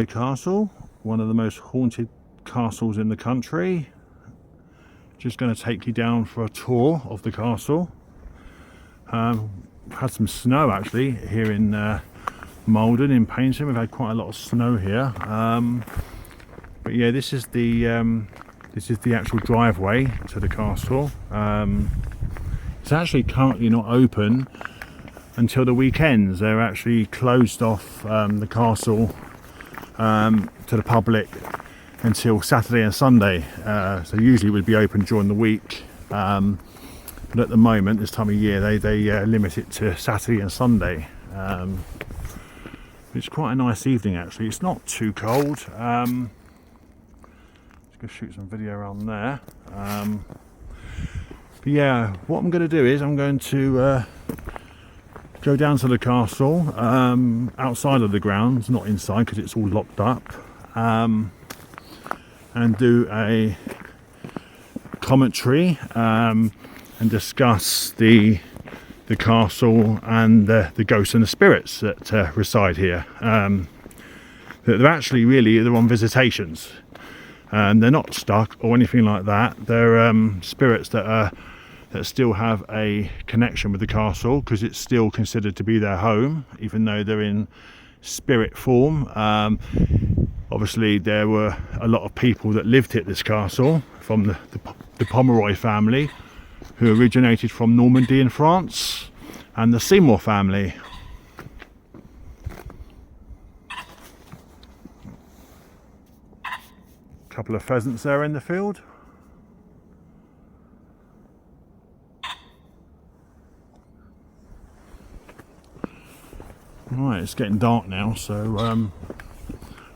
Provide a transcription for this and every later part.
Castle, one of the most haunted castles in the country. Just going to take you down for a tour of the castle. Had some snow actually here in Malden in Paynton. We've had quite a lot of snow here, but yeah, this is the actual driveway to the castle. It's actually currently not open until the weekends. They're actually closed off the castle to the public until Saturday and Sunday, so usually it would be open during the week, but at the moment, this time of year, they limit it to Saturday and Sunday. It's quite a nice evening actually. It's not too cold. Let's go shoot some video around there. But yeah, what I'm going to do is I'm going to go down to the castle, outside of the grounds, not inside because it's all locked up, and do a commentary and discuss the castle and the ghosts and the spirits that reside here. They're actually they're on visitations, and they're not stuck or anything like that. They're spirits that still have a connection with the castle because it's still considered to be their home, even though they're in spirit form. Obviously there were a lot of people that lived at this castle from the Pomeroy family, who originated from Normandy in France, and the Seymour family. A couple of pheasants there in the field. Right, it's getting dark now, so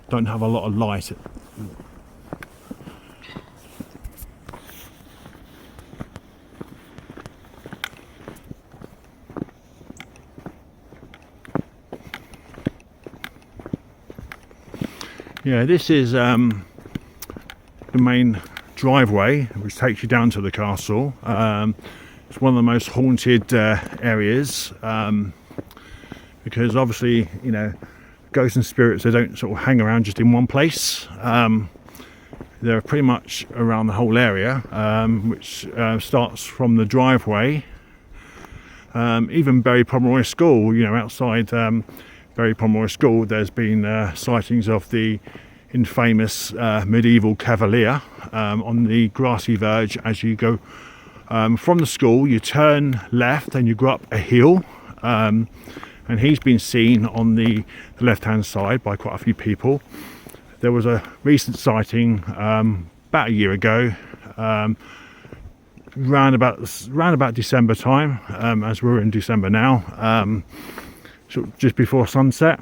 don't have a lot of light. Yeah, this is the main driveway which takes you down to the castle. It's one of the most haunted areas, because obviously, you know, ghosts and spirits, they don't sort of hang around just in one place. They're pretty much around the whole area, which starts from the driveway. Even Bury Pomeroy School, you know, outside Bury Pomeroy School, there's been sightings of the infamous medieval cavalier on the grassy verge. As you go from the school, you turn left and you go up a hill, and he's been seen on the left hand side by quite a few people. There was a recent sighting about a year ago, round about December time, as we're in December now, just before sunset,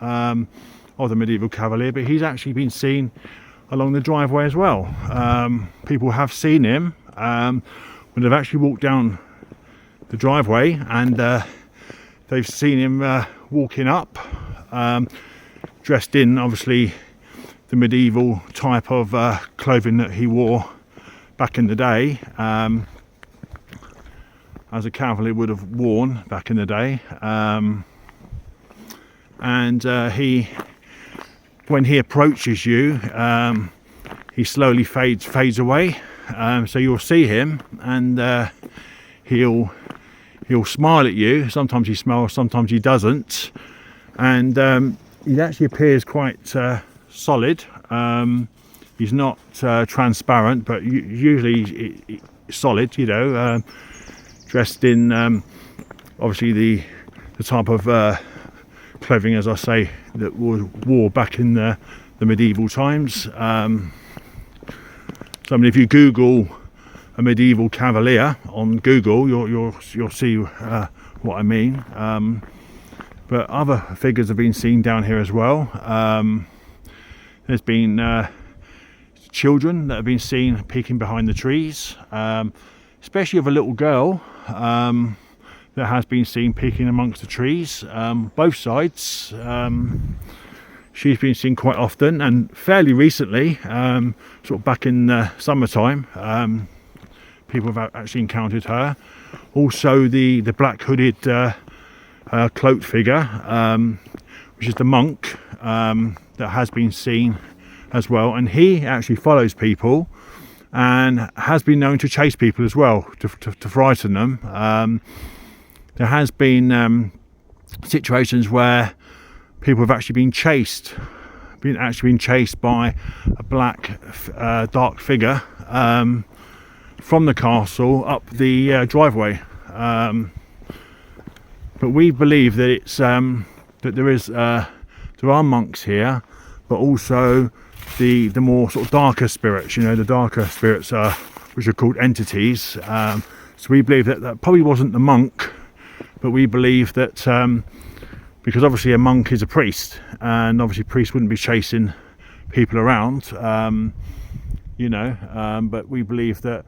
of the medieval cavalier. But he's actually been seen along the driveway as well. People have seen him when they've actually walked down the driveway, and they've seen him walking up, dressed in obviously the medieval type of clothing that he wore back in the day, as a cavalier would have worn back in the day. And when he approaches you, he slowly fades away. So you'll see him, and he'll smile at you. Sometimes he smiles, sometimes he doesn't, and he actually appears quite solid. He's not transparent, but usually solid, you know, dressed in obviously the type of clothing, as I say, that was wore back in the medieval times. So I mean, if you Google a medieval cavalier on Google, you'll see what I mean. But other figures have been seen down here as well. There's been children that have been seen peeking behind the trees, especially of a little girl that has been seen peeking amongst the trees, both sides. She's been seen quite often, and fairly recently, sort of back in the summertime, people have actually encountered her. Also the black hooded cloaked figure, which is the monk that has been seen as well, and he actually follows people and has been known to chase people as well, to frighten them. There has been situations where people have actually been chased by a black dark figure from the castle up the driveway. But we believe that it's that there are monks here, but also the more sort of darker spirits. The darker spirits which are called entities. So we believe that probably wasn't the monk, but we believe that because obviously a monk is a priest, and obviously priests wouldn't be chasing people around, but we believe that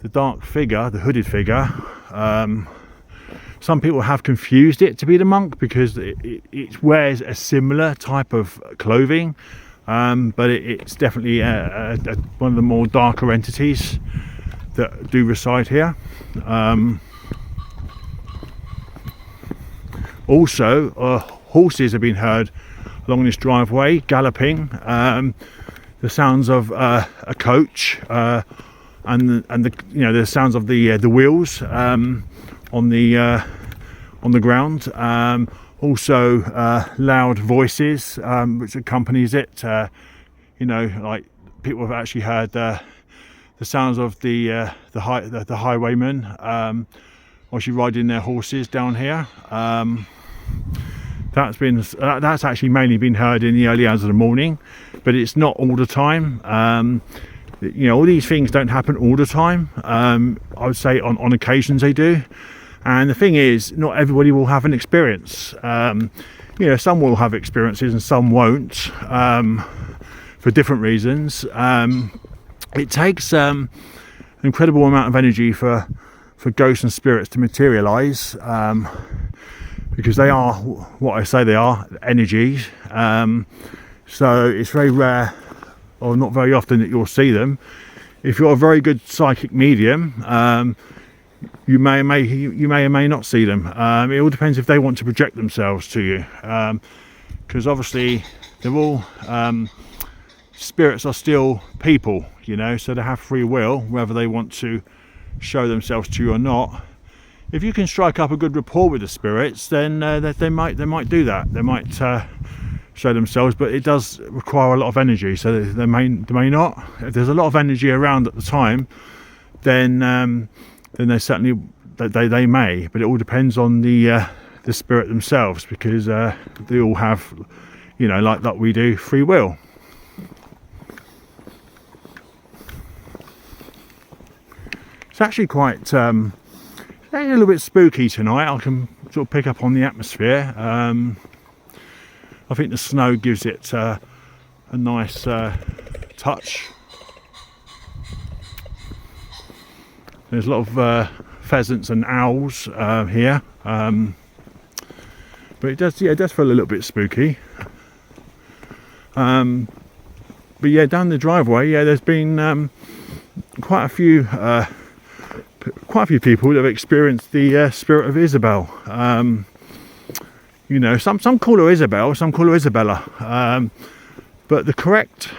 the dark figure, the hooded figure, some people have confused it to be the monk because it wears a similar type of clothing, but it's definitely one of the more darker entities that do reside here. Also, horses have been heard along this driveway galloping. The sounds of a coach and the sounds of the wheels on the ground. Also, loud voices which accompanies it. Like people have actually heard the sounds of the highwaymen actually riding their horses down here. That's actually mainly been heard in the early hours of the morning, but it's not all the time. All these things don't happen all the time. I would say on occasions they do. And the thing is, not everybody will have an experience. Some will have experiences and some won't, for different reasons. It takes an incredible amount of energy for ghosts and spirits to materialise, because they are what I say they are, energies. So it's very rare, or not very often, that you'll see them. If you're a very good psychic medium, you may or may not see them. It all depends if they want to project themselves to you, because obviously they're all spirits are still people, so they have free will whether they want to show themselves to you or not. If you can strike up a good rapport with the spirits, then they might do that. They might show themselves, but it does require a lot of energy, so they may not. If there's a lot of energy around at the time, then they certainly they may, but it all depends on the spirit themselves, because they all have, like we do, free will. It's actually quite a little bit spooky tonight. I can sort of pick up on the atmosphere. I think the snow gives it a nice touch. There's a lot of pheasants and owls here, but it does feel a little bit spooky. But yeah, down the driveway, there's been quite a few people that have experienced the spirit of Isabel. Some call her Isabel, some call her Isabella, but the correct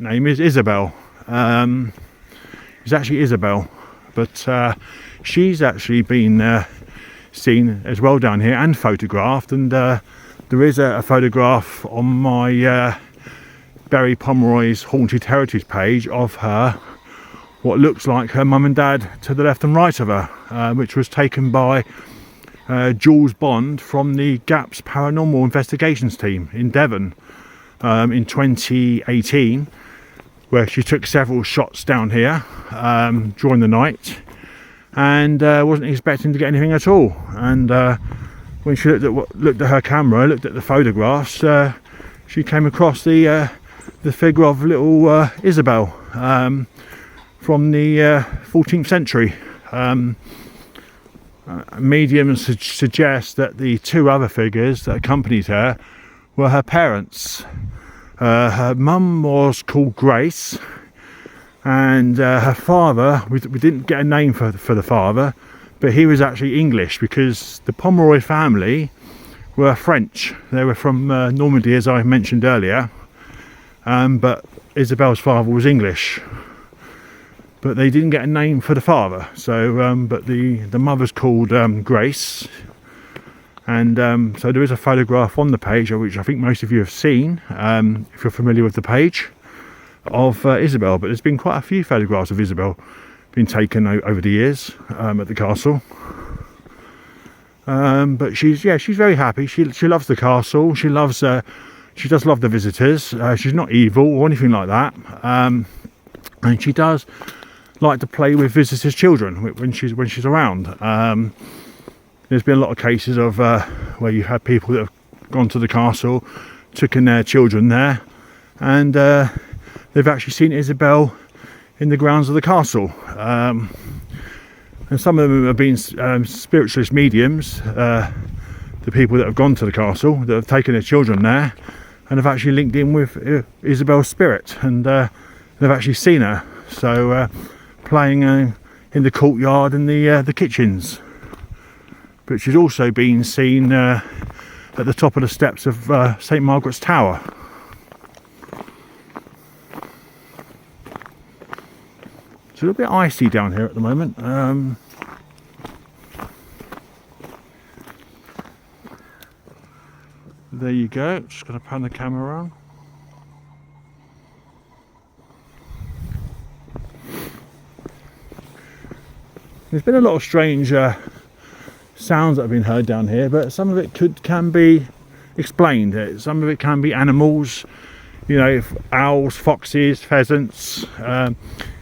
name is Isabel. It's actually Isabel. But she's actually been seen as well down here and photographed, and there is a photograph on my Barry Pomeroy's Haunted Heritage page of her, what looks like her mum and dad to the left and right of her, which was taken by Jules Bond from the GAPS Paranormal Investigations team in Devon in 2018. Where she took several shots down here during the night, and wasn't expecting to get anything at all. And when she looked at her camera, looked at the photographs, she came across the figure of little Isabel from the 14th century. Mediums suggest that the two other figures that accompanied her were her parents. Her mum was called Grace, and her father, we didn't get a name for the father, but he was actually English, because the Pomeroy family were French. They were from Normandy, as I mentioned earlier, but Isabel's father was English, but they didn't get a name for the father. So but the mother's called Grace, and so there is a photograph on the page, which I think most of you have seen if you're familiar with the page, of Isabel. But there's been quite a few photographs of Isabel been taken over the years at the castle. But she's very happy. She loves the castle. She does love the visitors. She's not evil or anything like that, and she does like to play with visitors' children when she's around. There's been a lot of cases of where you had people that have gone to the castle, taken their children there, and they've actually seen Isabel in the grounds of the castle. And some of them have been spiritualist mediums, the people that have gone to the castle, that have taken their children there and have actually linked in with Isabel's spirit, and they've actually seen her. So playing in the courtyard and the kitchens. But she's also been seen at the top of the steps of St Margaret's Tower. It's a little bit icy down here at the moment. There you go. Just going to pan the camera around. There's been a lot of strange sounds that have been heard down here, but some of it can be explained. Some of it can be animals, owls, foxes, pheasants,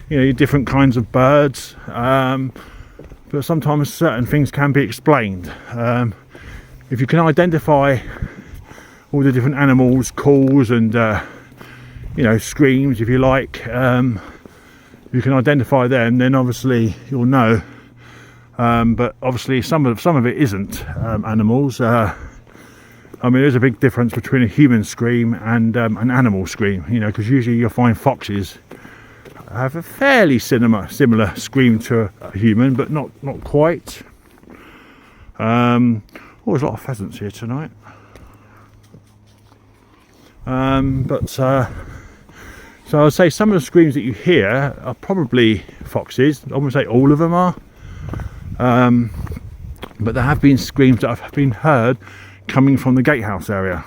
different kinds of birds, but sometimes certain things can be explained. If you can identify all the different animals' calls and screams, if you like, you can identify them, then obviously you'll know. But obviously some of it isn't animals. There's a big difference between a human scream and an animal scream, because usually you'll find foxes have a fairly similar scream to a human, but not quite. There's a lot of pheasants here tonight. So I'd say some of the screams that you hear are probably foxes. I wouldn't say all of them are, but there have been screams that have been heard coming from the gatehouse area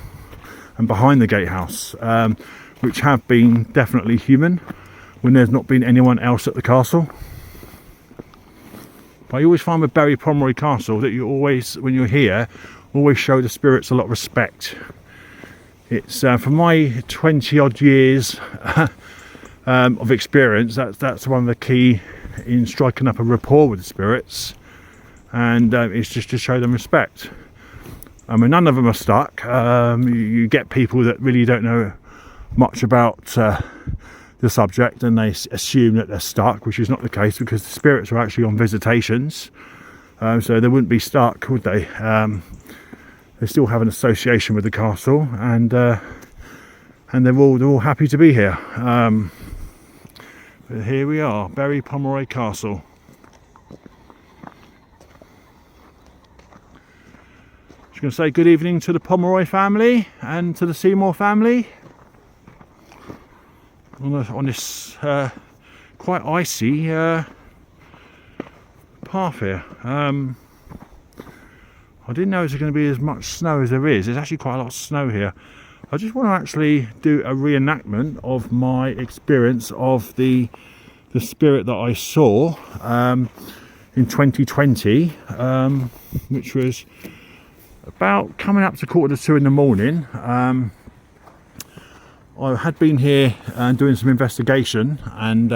and behind the gatehouse, which have been definitely human when there's not been anyone else at the castle. But you always find with Pomeroy Castle that you always, when you're here, always show the spirits a lot of respect. It's for my 20 odd years of experience, that's one of the key in striking up a rapport with the spirits, and it's just to show them respect. None of them are stuck. You get people that really don't know much about the subject, and they assume that they're stuck, which is not the case, because the spirits are actually on visitations, so they wouldn't be stuck, would they? They still have an association with the castle, and they're all happy to be here. But here we are, Pomeroy Castle. Just going to say good evening to the Pomeroy family and to the Seymour family on this quite icy path here. I didn't know it was going to be as much snow as there is. There's actually quite a lot of snow here. I just want to actually do a reenactment of my experience of the spirit that I saw in 2020, which was about coming up to 1:45 in the morning. I had been here doing some investigation, and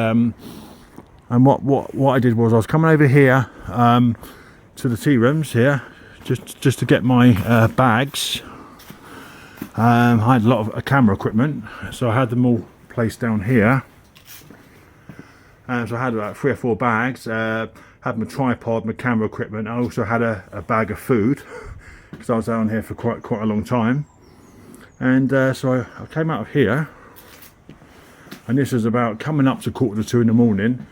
what I did was I was coming over here to the tea rooms here, just to get my bags. I had a lot of camera equipment, so I had them all placed down here. So I had about 3 or 4 bags. Had my tripod, my camera equipment. I also had a bag of food because I was down here for quite a long time. And so I came out of here, and this was about coming up to 1:45 in the morning.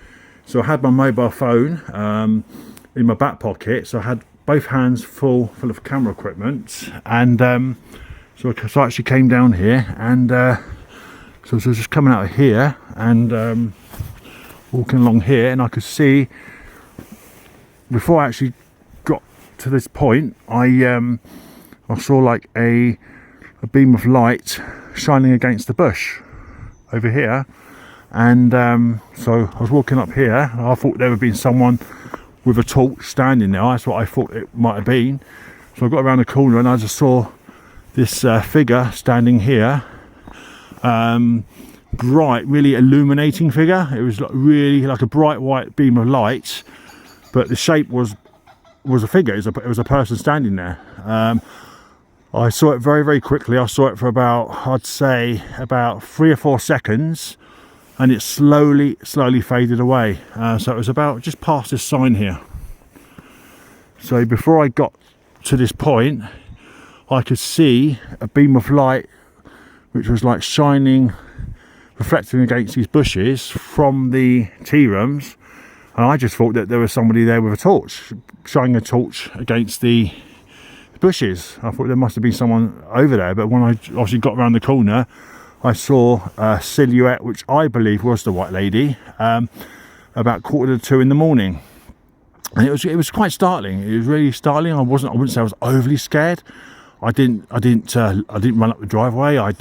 So I had my mobile phone in my back pocket, so I had both hands full of camera equipment, and so I actually came down here and So I was just coming out of here and walking along here, and I could see, before I actually got to this point, I saw like a beam of light shining against the bush over here. And so I was walking up here, and I thought there would have been someone with a torch standing there. That's what I thought it might have been. So I got around the corner and I just saw this figure standing here, bright, really illuminating figure. It was like really like a bright white beam of light, but the shape was a figure. It was a person standing there. I saw it very, very quickly. I saw it for about, I'd say, about 3 or 4 seconds, and it slowly faded away. So it was about just past this sign here. So before I got to this point, I could see a beam of light which was like shining, reflecting against these bushes from the tea rooms, and I just thought that there was somebody there with a torch, shining a torch against the bushes. I thought there must have been someone over there, but when I obviously got around the corner, I saw a silhouette which I believe was the White Lady, about 1:45 in the morning, and it was quite startling. It was really startling. I wouldn't say I was overly scared. I didn't run up the driveway. I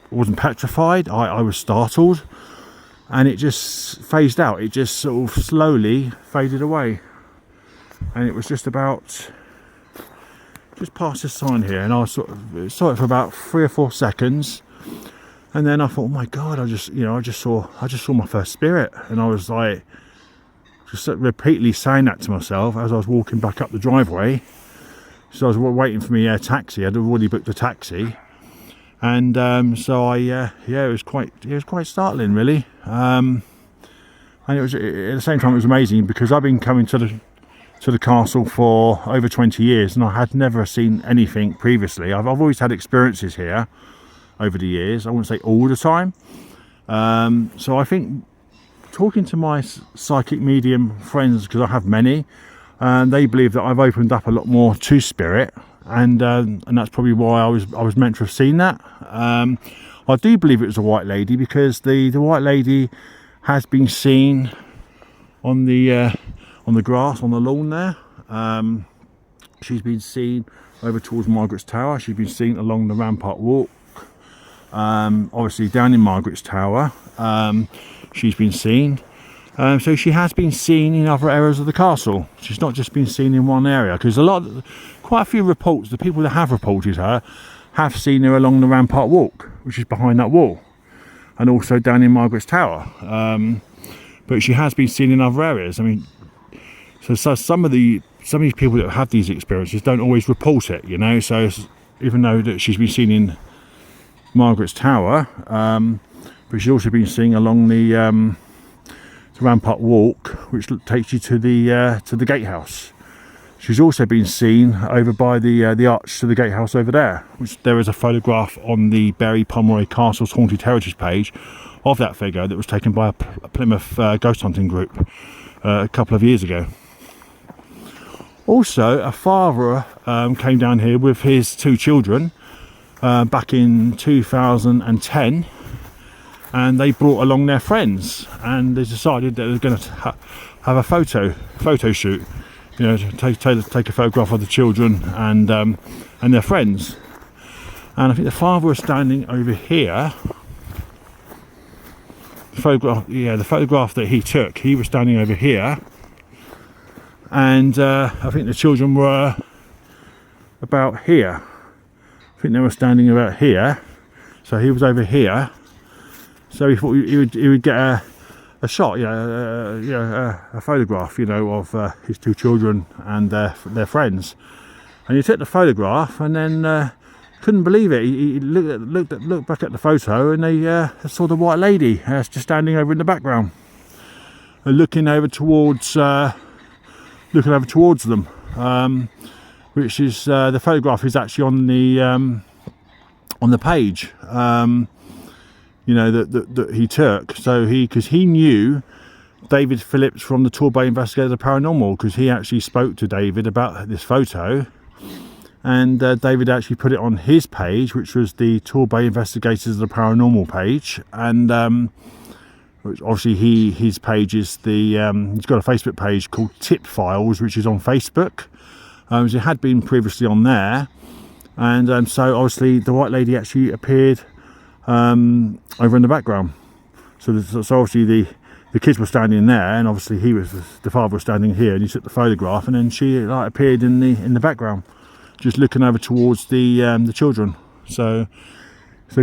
wasn't petrified. I was startled, and it just phased out. It just sort of slowly faded away, and it was just past this sign here, and I saw it for about 3 or 4 seconds, and then I thought, oh my God, I just saw my first spirit, and I was like, just repeatedly saying that to myself as I was walking back up the driveway. So I was waiting for my taxi. I'd already booked a taxi, and so it was quite startling, really. And it was, at the same time, it was amazing because I've been coming to the castle for over 20 years, and I had never seen anything previously. I've always had experiences here over the years. I wouldn't say all the time. So I think, talking to my psychic medium friends, because I have many, and they believe that I've opened up a lot more to spirit, and that's probably why I was meant to have seen that. I do believe it was a White Lady, because the White Lady has been seen on the grass on the lawn there. She's been seen over towards Margaret's Tower. She's been seen along the Rampart Walk, obviously down in Margaret's Tower. She's been seen. So she has been seen in other areas of the castle. She's not just been seen in one area, because quite a few reports, the people that have reported her have seen her along the Rampart Walk, which is behind that wall, and also down in Margaret's Tower. But she has been seen in other areas. I mean, so some of these people that have these experiences don't always report it, you know. So even though that she's been seen in Margaret's Tower, but she's also been seen along the Rampart Walk, which takes you to the gatehouse. She's also been seen over by the arch to the gatehouse over there, which there is a photograph on the Bury Pomeroy Castle's Haunted Heritage page of that figure that was taken by a Plymouth ghost hunting group a couple of years ago. Also, a father came down here with his 2 children back in 2010, and they brought along their friends, and they decided that they were going to have a photo shoot, you know, to take a photograph of the children and their friends. And I think the father was standing over here. The photograph that he took, he was standing over here, and I think the children were about here. I think they were standing about here, so he was over here. So he thought he would get a shot, a photograph, you know, of his 2 children and their friends. And he took the photograph, and then couldn't believe it. He looked back at the photo, and they saw the White Lady just standing over in the background, looking over towards them. Which is the photograph is actually on the page. You know, that he took. So because he knew David Phillips from the Torbay Investigator Paranormal, because he actually spoke to David about this photo, and David actually put it on his page, which was the Torbay Investigators of the Paranormal page, and obviously his page is the he's got a Facebook page called Tip Files, which is on Facebook. So it had been previously on there, and so obviously the white lady actually appeared over in the background. So obviously the kids were standing there, and obviously the father was standing here, and he took the photograph, and then she appeared in the background, just looking over towards the children. So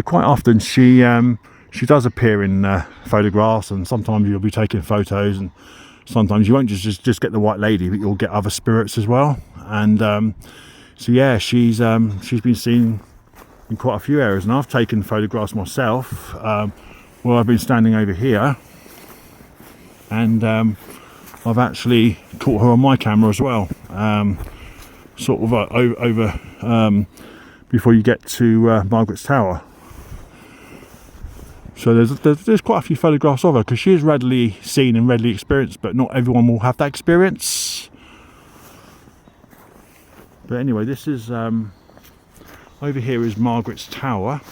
quite often she does appear in photographs, and sometimes you'll be taking photos, and sometimes you won't just get the white lady, but you'll get other spirits as well. And so yeah, she's been seen in quite a few areas, and I've taken photographs myself where I've been standing over here, and I've actually caught her on my camera as well, sort of over before you get to Margaret's Tower. So there's quite a few photographs of her, because she is readily seen and readily experienced, but not everyone will have that experience. But anyway, this is over here is Margaret's Tower.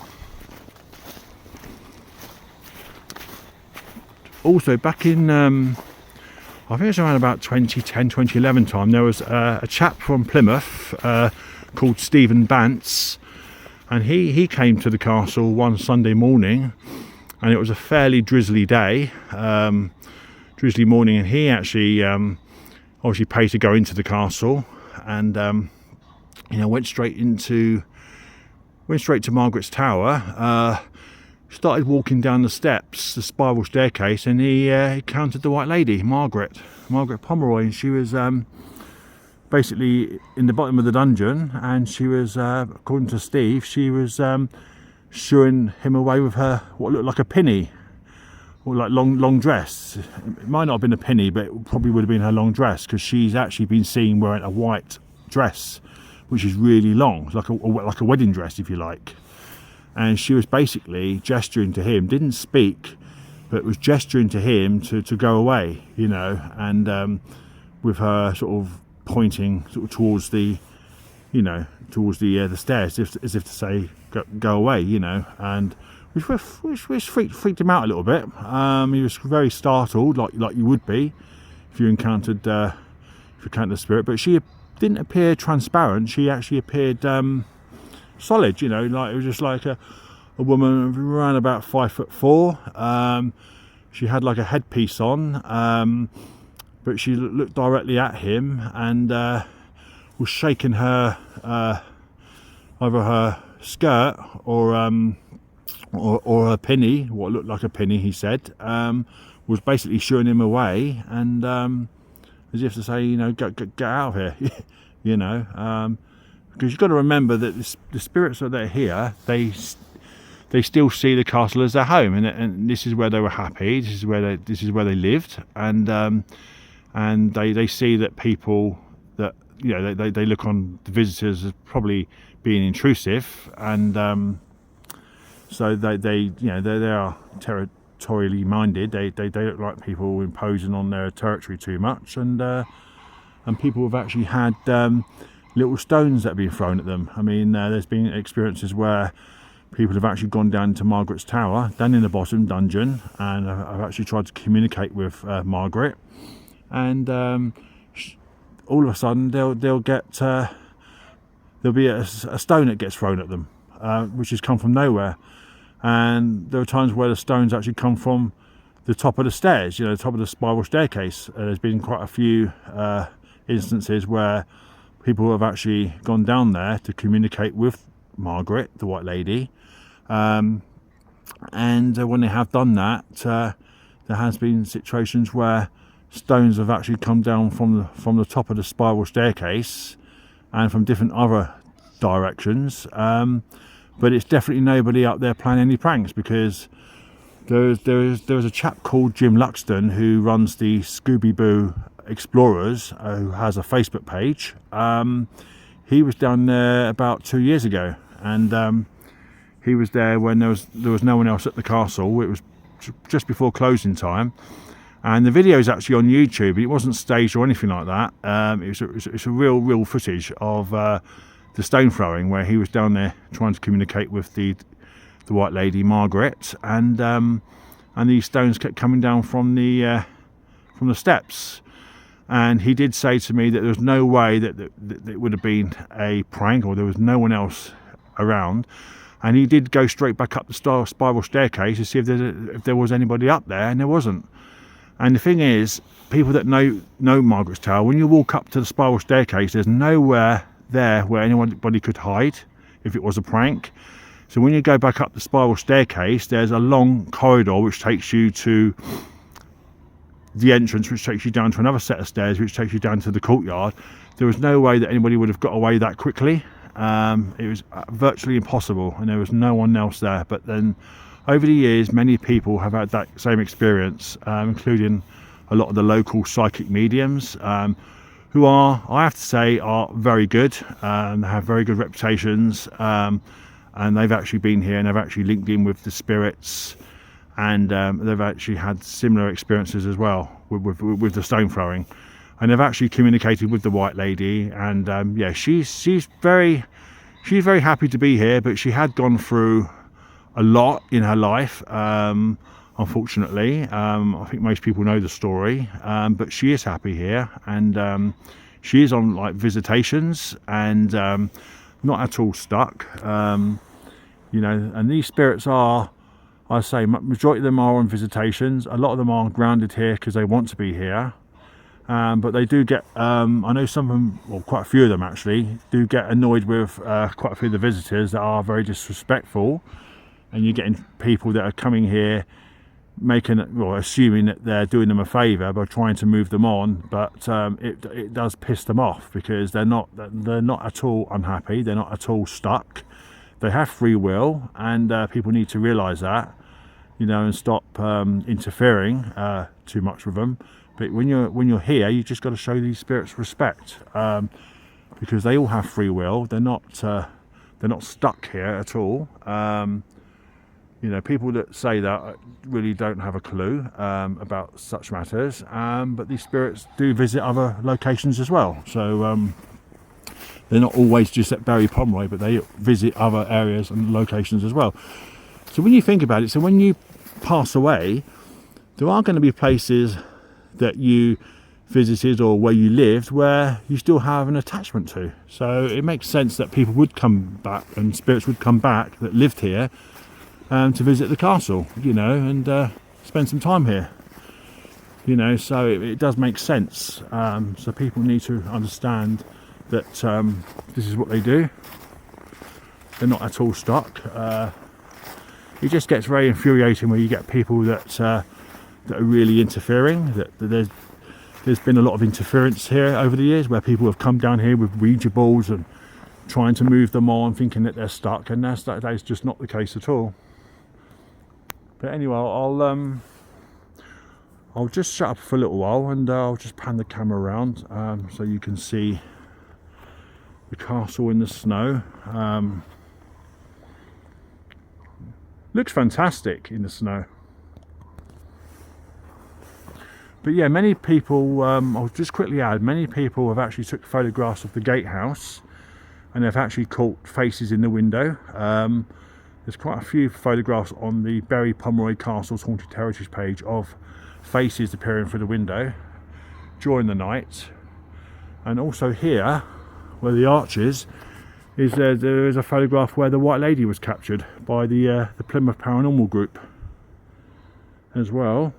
Also, back in I think it's around about 2010, 2011 time, there was a chap from Plymouth called Stephen Bantz, and he came to the castle one Sunday morning, and it was a fairly drizzly day, drizzly morning, and he actually obviously paid to go into the castle, and went straight to Margaret's Tower. Started walking down the steps, the spiral staircase, and he encountered the white lady, Margaret Pomeroy, and she was basically in the bottom of the dungeon, and she was, according to Steve, she was shooing him away with her what looked like a pinny, or like long dress. It might not have been a pinny, but it probably would have been her long dress, because she's actually been seen wearing a white dress, which is really long, like a wedding dress, if you like. And she was basically gesturing to him, didn't speak, but was gesturing to him to go away, and with her sort of pointing sort of towards the stairs, as if to say go away, and which freaked him out a little bit. He was very startled, like you would be if you encountered the spirit. But she didn't appear transparent. She actually appeared solid, like it was just like a woman around about 5'4". She had like a headpiece on, but she looked directly at him, and was shaking her either her skirt or a penny, what looked like a penny, he said, was basically shooing him away, and as if to say, get out of here, because you've got to remember that the spirits that are here, they still see the castle as their home, and this is where they were happy. This is where they lived, and they see that people that they look on the visitors as probably being intrusive, and so they are territorially minded. They don't like people imposing on their territory too much, and people have actually had little stones that have been thrown at them. I mean, there's been experiences where people have actually gone down to Margaret's Tower, down in the bottom dungeon, and I've actually tried to communicate with Margaret, and all of a sudden there'll be a stone that gets thrown at them, which has come from nowhere. And there are times where the stones actually come from the top of the stairs, the top of the spiral staircase. There's been quite a few instances where people have actually gone down there to communicate with Margaret, the white lady, and when they have done that, there has been situations where stones have actually come down from the top of the spiral staircase and from different other directions, but it's definitely nobody up there playing any pranks, because there is a chap called Jim Luxton who runs the Scooby-Boo Explorers, who has a Facebook page. He was down there about 2 years ago, and he was there when there was no one else at the castle. It was just before closing time, and the video is actually on YouTube. It wasn't staged or anything like that. It's a real footage of the stone throwing, where he was down there trying to communicate with the white lady Margaret, and these stones kept coming down from the steps. And he did say to me that there was no way that it would have been a prank, or there was no one else around. And he did go straight back up the spiral staircase to see if there was anybody up there, and there wasn't. And the thing is, people that know Margaret's Tower, when you walk up to the spiral staircase, there's nowhere there where anybody could hide if it was a prank. So when you go back up the spiral staircase, there's a long corridor which takes you to the entrance, which takes you down to another set of stairs, which takes you down to the courtyard. There was no way that anybody would have got away that quickly. It was virtually impossible, and there was no one else there. But then over the years, many people have had that same experience, including a lot of the local psychic mediums, who are, I have to say, are very good. They have very good reputations, and they've actually been here and they've actually linked in with the spirits, and they've actually had similar experiences as well with the stone throwing. And they've actually communicated with the white lady, and yeah, she's very happy to be here, but she had gone through a lot in her life, unfortunately. I think most people know the story, but she is happy here, and she is on like visitations, and not at all stuck. You know, and these spirits are, I say, majority of them are on visitations. A lot of them are grounded here because they want to be here. But they do get, I know some of them, well, quite a few of them actually, do get annoyed with quite a few of the visitors that are very disrespectful. And you're getting people that are coming here assuming that they're doing them a favour by trying to move them on. But it does piss them off, because they're not at all unhappy, they're not at all stuck. They have free will, and people need to realise that, you know, and stop interfering too much with them. But when you're here, you just got to show these spirits respect, because they all have free will. They're not stuck here at all. You know, people that say that really don't have a clue about such matters. But these spirits do visit other locations as well. So they're not always just at Bury Pomeroy, but they visit other areas and locations as well. So when you think about it, so when you pass away, there are going to be places that you visited or where you lived where you still have an attachment to. So it makes sense that people would come back, and spirits would come back that lived here to visit the castle, you know, and spend some time here, you know. So it does make sense. So people need to understand that this is what they do. They're not at all stuck. It just gets very infuriating when you get people that are really interfering. That there's been a lot of interference here over the years, where people have come down here with Ouija boards and trying to move them on, thinking that they're stuck, and that is just not the case at all. But anyway, I'll just shut up for a little while, and I'll just pan the camera around so you can see the castle in the snow. Looks fantastic in the snow. But yeah, many people, I'll just quickly add, many people have actually took photographs of the gatehouse, and they've actually caught faces in the window. There's quite a few photographs on the Bury Pomeroy Castle's Haunted Heritage page of faces appearing through the window during the night. And also here, where the arch is there is a photograph where the White Lady was captured by the Plymouth Paranormal Group as well.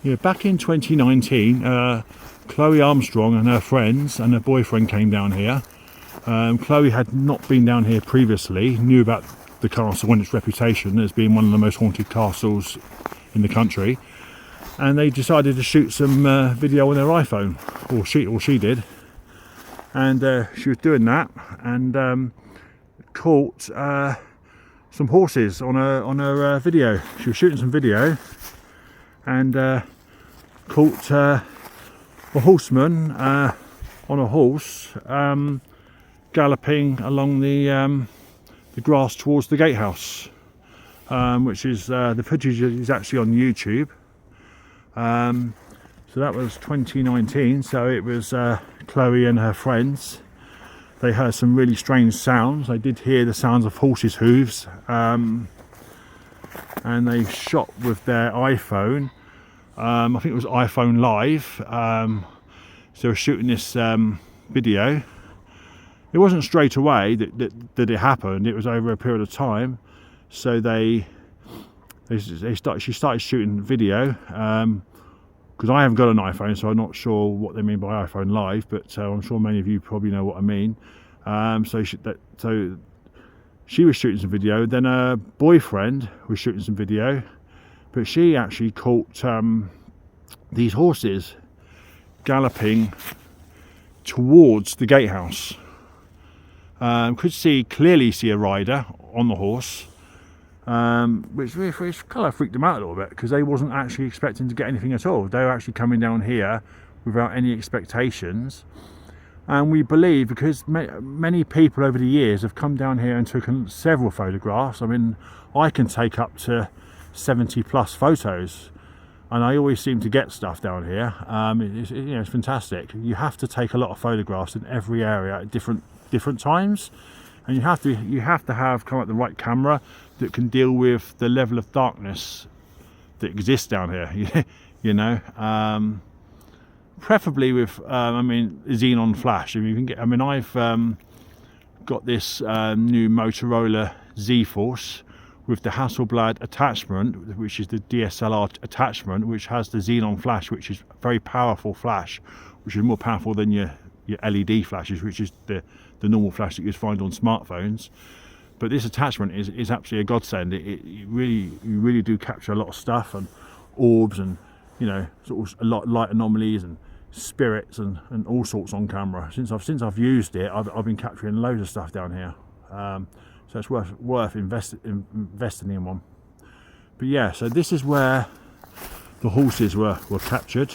Yeah, back in 2019, Chloe Armstrong and her friends and her boyfriend came down here. Chloe had not been down here previously, knew about the castle and its reputation as being one of the most haunted castles in the country, and they decided to shoot some video on their iPhone, or she did, and she was doing that, and caught some horses on her video. She was shooting some video, and caught a horseman on a horse galloping along the grass towards the gatehouse, which is the footage is actually on YouTube. So that was 2019. So it was Chloe and her friends. They heard some really strange sounds. They did hear the sounds of horses' hooves, and they shot with their iPhone. I think it was iPhone Live. So they were shooting this video. It wasn't straight away that it happened. It was over a period of time. So she started shooting video. Because I haven't got an iPhone, so I'm not sure what they mean by iPhone Live, but I'm sure many of you probably know what I mean. So she was shooting some video, then her boyfriend was shooting some video, but she actually caught these horses galloping towards the gatehouse. Could clearly see a rider on the horse. Which kind of freaked them out a little bit, because they wasn't actually expecting to get anything at all. They were actually coming down here without any expectations, and we believe because many people over the years have come down here and taken several photographs. I mean, I can take up to 70 plus photos, and I always seem to get stuff down here. It's fantastic. You have to take a lot of photographs in every area at different times, and you have to have kind of the right camera that can deal with the level of darkness that exists down here. Preferably with xenon flash. If you can get, I've got this new Motorola Z Force with the Hasselblad attachment, which is the DSLR attachment, which has the xenon flash, which is a very powerful flash, which is more powerful than your LED flashes, which is the normal flash that you find on smartphones. But this attachment is absolutely a godsend. You really do capture a lot of stuff, and orbs, and sort of a lot of light anomalies and spirits and all sorts on camera. Since I've used it, I've been capturing loads of stuff down here. So it's worth investing in one. But yeah, so this is where the horses were captured.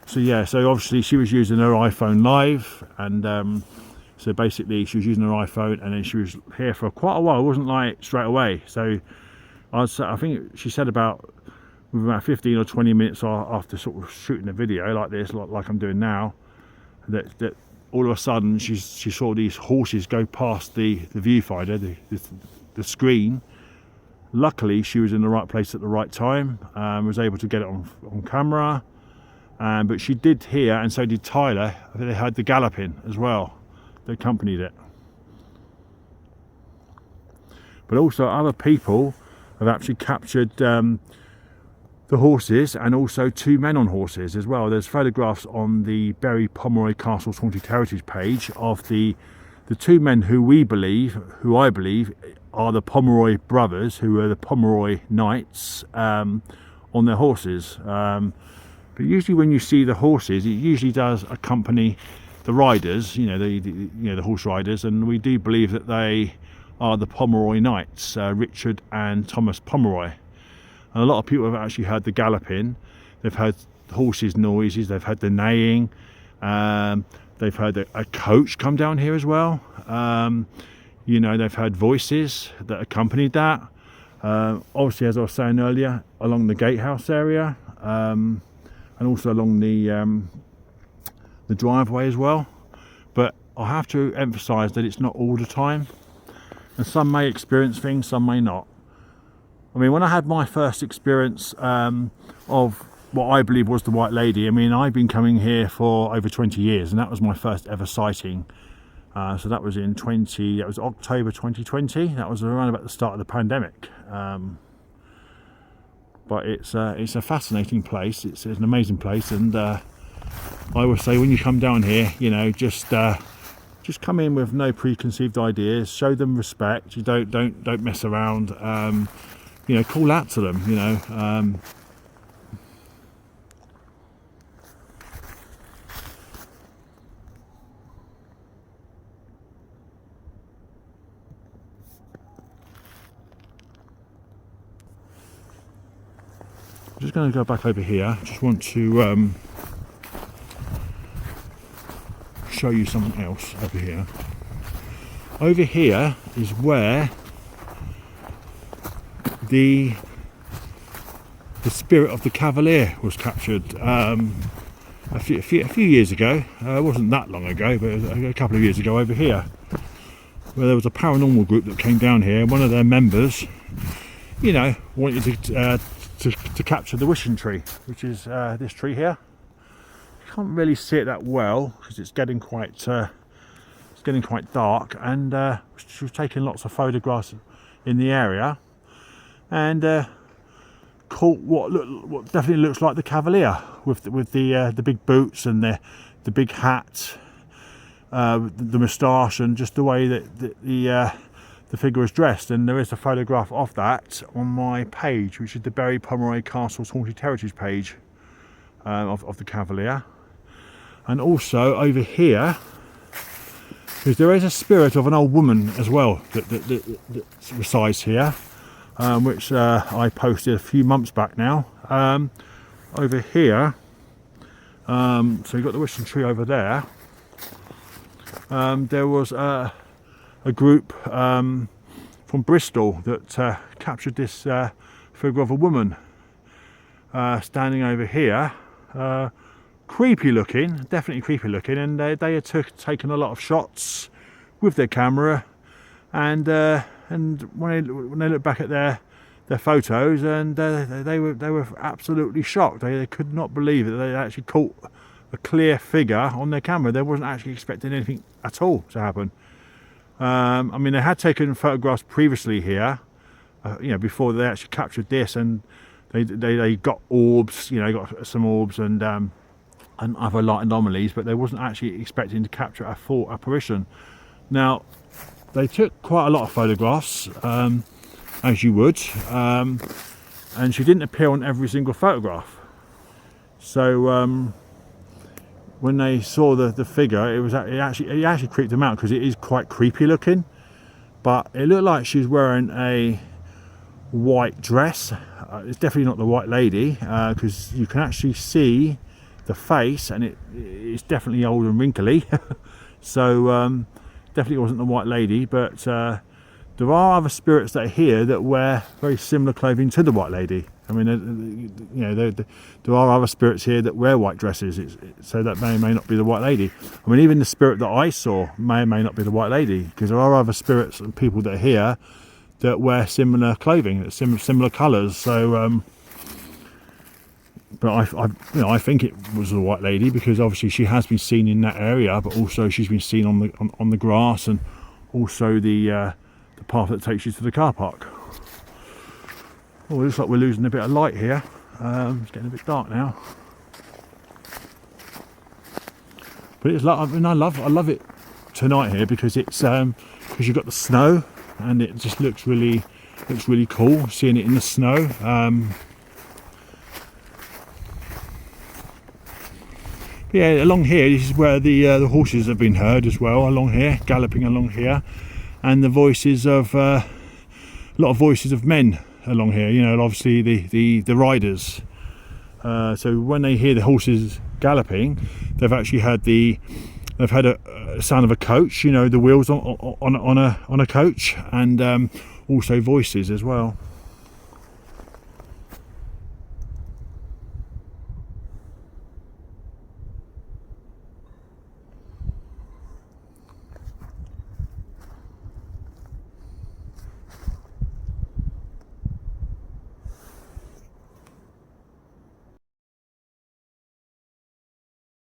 So obviously she was using her iPhone Live, and so basically she was using her iPhone, and then she was here for quite a while. It wasn't like straight away. So I think she said about 15 or 20 minutes after sort of shooting a video like this, like I'm doing now, that all of a sudden she saw these horses go past the viewfinder, the screen. Luckily she was in the right place at the right time, was able to get it on camera. But she did hear, and so did Tyler, they heard the galloping as well that accompanied it. But also other people have actually captured the horses, and also two men on horses as well. There's photographs on the Bury Pomeroy Castle's Haunted Heritage page of the two men who I believe are the Pomeroy brothers, who are the Pomeroy knights, on their horses. But usually when you see the horses, it usually does accompany the riders, the horse riders, and we do believe that they are the Pomeroy knights, Richard and Thomas Pomeroy. And a lot of people have actually heard the galloping. They've heard horses' noises, they've heard the neighing, they've heard a coach come down here as well. They've heard voices that accompanied that. Obviously, as I was saying earlier, along the gatehouse area, and also along the driveway as well. But I have to emphasize that it's not all the time, and some may experience things, some may not. When I had my first experience of what I believe was the White Lady, I've been coming here for over 20 years, and that was my first ever sighting. So that was October 2020. That was around about the start of the pandemic. But it's a fascinating place. It's an amazing place, and I always say when you come down here, just come in with no preconceived ideas. Show them respect. You don't mess around. Call out to them. I'm just going to go back over here. Just want to show you something else over here. Over here is where the spirit of the Cavalier was captured a few years ago. It wasn't that long ago, but it was a couple of years ago over here, where there was a paranormal group that came down here. One of their members, you know, wanted to capture the wishing tree, which is this tree here. You can't really see it that well because it's getting quite dark, and she was taking lots of photographs in the area, and caught what definitely looks like the Cavalier with the big boots and the big hat, the moustache, and just the way that the figure is dressed. And there is a photograph of that on my page, which is the Bury Pomeroy Castle's Haunted Heritage page, of the Cavalier. And also over here, because there is a spirit of an old woman as well that resides here, which I posted a few months back now. Over here, so you've got the wishing tree over there. There was a group from Bristol that captured this figure of a woman standing over here. Creepy looking, definitely creepy looking, and they had taken a lot of shots with their camera, and when they look back at their photos, and they were absolutely shocked. They could not believe it. They actually caught a clear figure on their camera. They wasn't actually expecting anything at all to happen. I mean, they had taken photographs previously here, you know, before they actually captured this, and they got orbs, you know, got some orbs and other light anomalies, but they wasn't actually expecting to capture a full apparition. Now, they took quite a lot of photographs, as you would, and she didn't appear on every single photograph. So when they saw the figure, it actually creeped them out, because it is quite creepy looking. But it looked like she was wearing a white dress. It's definitely not the White Lady, because you can actually see the face, and it's definitely old and wrinkly. So definitely wasn't the White Lady, but there are other spirits that are here that wear very similar clothing to the White Lady. I mean, you know, there are other spirits here that wear white dresses, so that may or may not be the White Lady. I mean, even the spirit that I saw may or may not be the White Lady, because there are other spirits and people that are here that wear similar clothing, similar colours. So but I think it was the White Lady, because obviously she has been seen in that area, but also she's been seen on the grass, and also the path that takes you to the car park. Oh, it looks like we're losing a bit of light here. It's getting a bit dark now. But it's like, I mean, I love it tonight here, because it's because you've got the snow, and it just looks really cool seeing it in the snow. Yeah, along here, this is where the horses have been heard as well, along here, galloping along here, and the voices of a lot of voices of men along here. You know, obviously the riders. So when they hear the horses galloping, they've actually had a sound of a coach. You know, the wheels on a coach, and also voices as well.